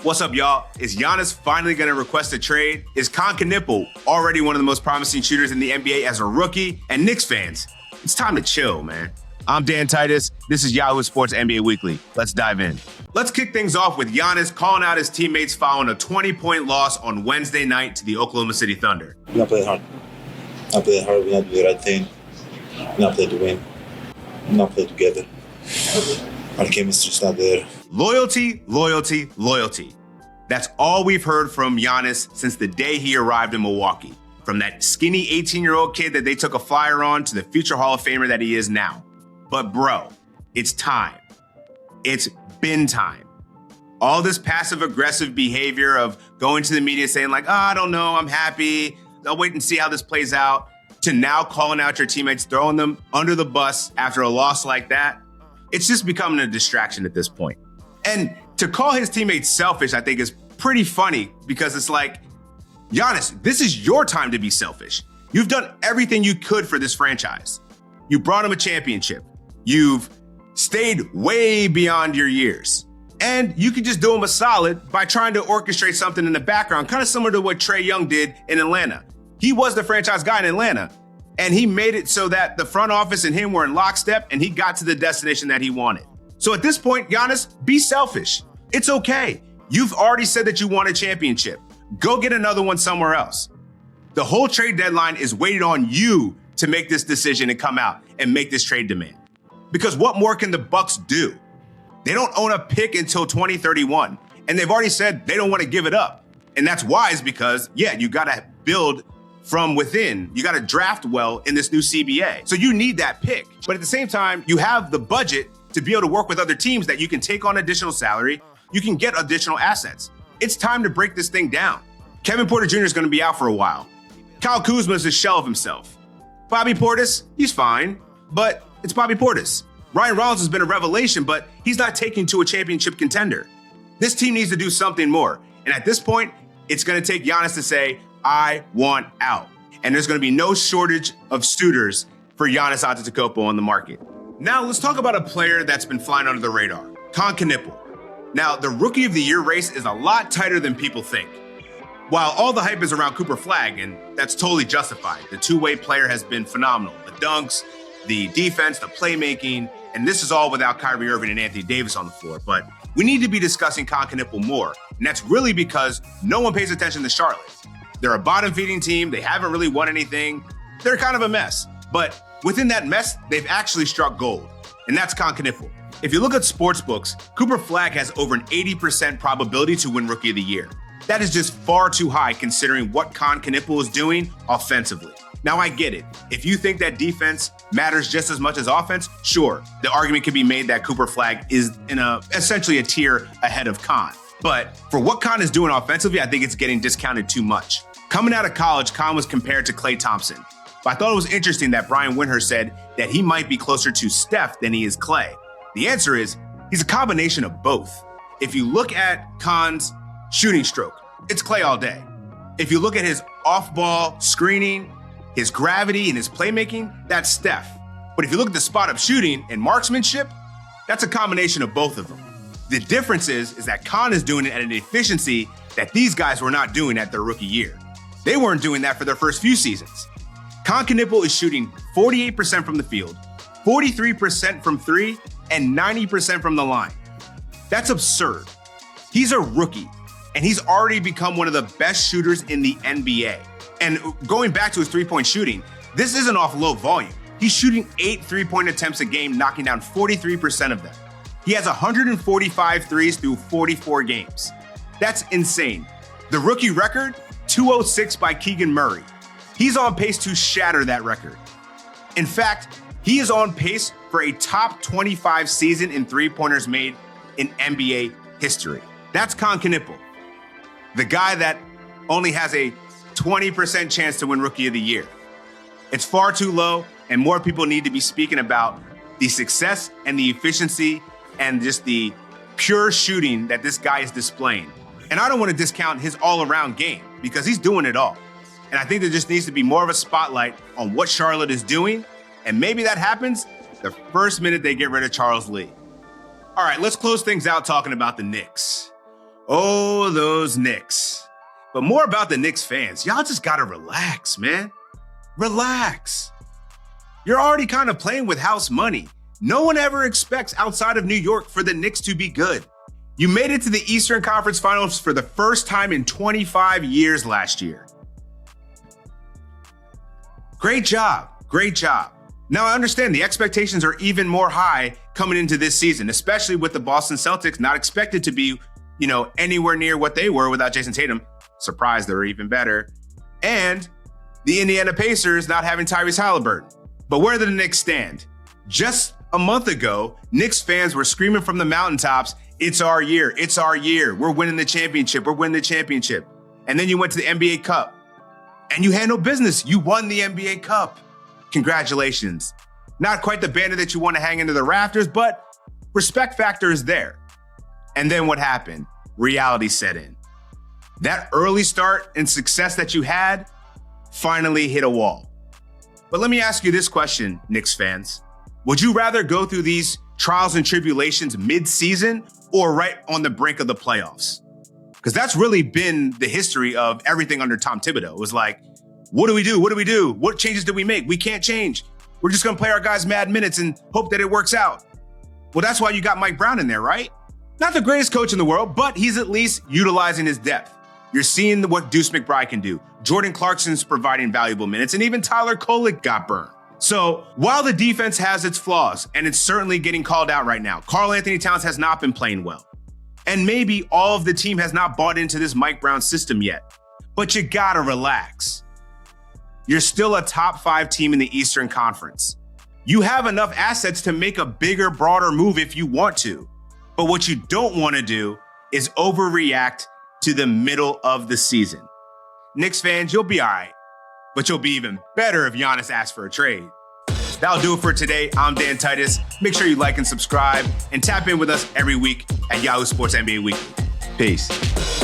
What's up, y'all? Is Giannis finally going to request a trade? Is Kon Knueppel already one of the most promising shooters in the NBA as a rookie? And Knicks fans, it's time to chill, man. I'm Dan Titus. This is Yahoo Sports NBA Weekly. Let's dive in. Let's kick things off with Giannis calling out his teammates following a 20-point loss on Wednesday night to the Oklahoma City Thunder. We not play hard. Not play hard. We not do the right thing. We not play to win. We not play together. Our chemistry's not there. Loyalty, loyalty, loyalty. That's all we've heard from Giannis since the day he arrived in Milwaukee. From that skinny 18-year-old kid that they took a flyer on to the future Hall of Famer that he is now. But bro, it's time. It's been time. All this passive-aggressive behavior of going to the media saying like, I don't know, I'm happy, I'll wait and see how this plays out, to now calling out your teammates, throwing them under the bus after a loss like that, it's just becoming a distraction at this point. And to call his teammates selfish, I think is pretty funny because it's like, Giannis, this is your time to be selfish. You've done everything you could for this franchise. You brought him a championship. You've stayed way beyond your years. And you could just do him a solid by trying to orchestrate something in the background, kind of similar to what Trae Young did in Atlanta. He was the franchise guy in Atlanta, and he made it so that the front office and him were in lockstep, and he got to the destination that he wanted. So at this point, Giannis, be selfish. It's okay. You've already said that you want a championship. Go get another one somewhere else. The whole trade deadline is waiting on you to make this decision and come out and make this trade demand. Because what more can the Bucks do? They don't own a pick until 2031, and they've already said they don't want to give it up. And that's wise because, you got to build from within. You got to draft well in this new CBA. So you need that pick. But at the same time, you have the budget to be able to work with other teams that you can take on additional salary. You can get additional assets. It's time to break this thing down. Kevin Porter Jr. is going to be out for a while. Kyle Kuzma is a shell of himself. Bobby Portis, he's fine, but it's Bobby Portis. Ryan Rollins has been a revelation, but he's not taking to a championship contender. This team needs to do something more. And at this point, it's going to take Giannis to say, I want out. And there's going to be no shortage of suitors for Giannis Antetokounmpo on the market. Now, let's talk about a player that's been flying under the radar, Kon Knueppel. Now, the Rookie of the Year race is a lot tighter than people think. While all the hype is around Cooper Flagg, and that's totally justified, the two-way player has been phenomenal. The dunks, the defense, the playmaking, and this is all without Kyrie Irving and Anthony Davis on the floor. But we need to be discussing Kon Knueppel more, and that's really because no one pays attention to Charlotte. They're a bottom-feeding team. They haven't really won anything. They're kind of a mess. But within that mess, they've actually struck gold, and that's Kon Knueppel. If you look at sports books, Cooper Flagg has over an 80% probability to win Rookie of the Year. That is just far too high considering what Kon Knueppel is doing offensively. Now, I get it. If you think that defense matters just as much as offense, sure, the argument can be made that Cooper Flagg is essentially a tier ahead of Kon. But for what Kon is doing offensively, I think it's getting discounted too much. Coming out of college, Kon was compared to Klay Thompson. But I thought it was interesting that Brian Windhorst said that he might be closer to Steph than he is Klay. The answer is he's a combination of both. If you look at Kon's shooting stroke, it's Klay all day. If you look at his off-ball screening, his gravity, and his playmaking, that's Steph. But if you look at the spot-up shooting and marksmanship, that's a combination of both of them. The difference is that Kon is doing it at an efficiency that these guys were not doing at their rookie year. They weren't doing that for their first few seasons. Kon Knueppel is shooting 48% from the field, 43% from three, and 90% from the line. That's absurd. He's a rookie, and he's already become one of the best shooters in the NBA. And going back to his three-point shooting, this isn't off low volume. He's shooting 8 three-point attempts a game, knocking down 43% of them. He has 145 threes through 44 games. That's insane. The rookie record, 206 by Keegan Murray. He's on pace to shatter that record. In fact, he is on pace for a top 25 season in three-pointers made in NBA history. That's Kon Knueppel, the guy that only has a 20% chance to win Rookie of the Year. It's far too low, and more people need to be speaking about the success and the efficiency and just the pure shooting that this guy is displaying. And I don't want to discount his all-around game because he's doing it all. And I think there just needs to be more of a spotlight on what Charlotte is doing. And maybe that happens the first minute they get rid of Charles Lee. All right, let's close things out talking about the Knicks. Oh, those Knicks. But more about the Knicks fans. Y'all just gotta relax, man. Relax. You're already kind of playing with house money. No one ever expects outside of New York for the Knicks to be good. You made it to the Eastern Conference Finals for the first time in 25 years last year. Great job. Great job. Now I understand the expectations are even more high coming into this season, especially with the Boston Celtics not expected to be, anywhere near what they were without Jason Tatum. Surprised they're even better. And the Indiana Pacers not having Tyrese Halliburton. But where do the Knicks stand? Just a month ago, Knicks fans were screaming from the mountaintops, it's our year, it's our year. We're winning the championship, we're winning the championship. And then you went to the NBA Cup and you had no business. You won the NBA Cup. Congratulations. Not quite the banner that you want to hang into the rafters, but respect factor is there. And then what happened? Reality set in. That early start and success that you had finally hit a wall. But let me ask you this question, Knicks fans. Would you rather go through these trials and tribulations mid-season or right on the brink of the playoffs? Because that's really been the history of everything under Tom Thibodeau. It was like, what do we do? What do we do? What changes do we make? We can't change. We're just going to play our guys mad minutes and hope that it works out. Well, that's why you got Mike Brown in there, right? Not the greatest coach in the world, but he's at least utilizing his depth. You're seeing what Deuce McBride can do. Jordan Clarkson's providing valuable minutes, and even Tyler Kolek got burned. So while the defense has its flaws, and it's certainly getting called out right now, Karl-Anthony Towns has not been playing well. And maybe all of the team has not bought into this Mike Brown system yet. But you gotta relax. You're still a top 5 team in the Eastern Conference. You have enough assets to make a bigger, broader move if you want to. But what you don't want to do is overreact to the middle of the season. Knicks fans, you'll be all right, but you'll be even better if Giannis asks for a trade. That'll do it for today. I'm Dan Titus. Make sure you like and subscribe and tap in with us every week at Yahoo Sports NBA Weekly. Peace.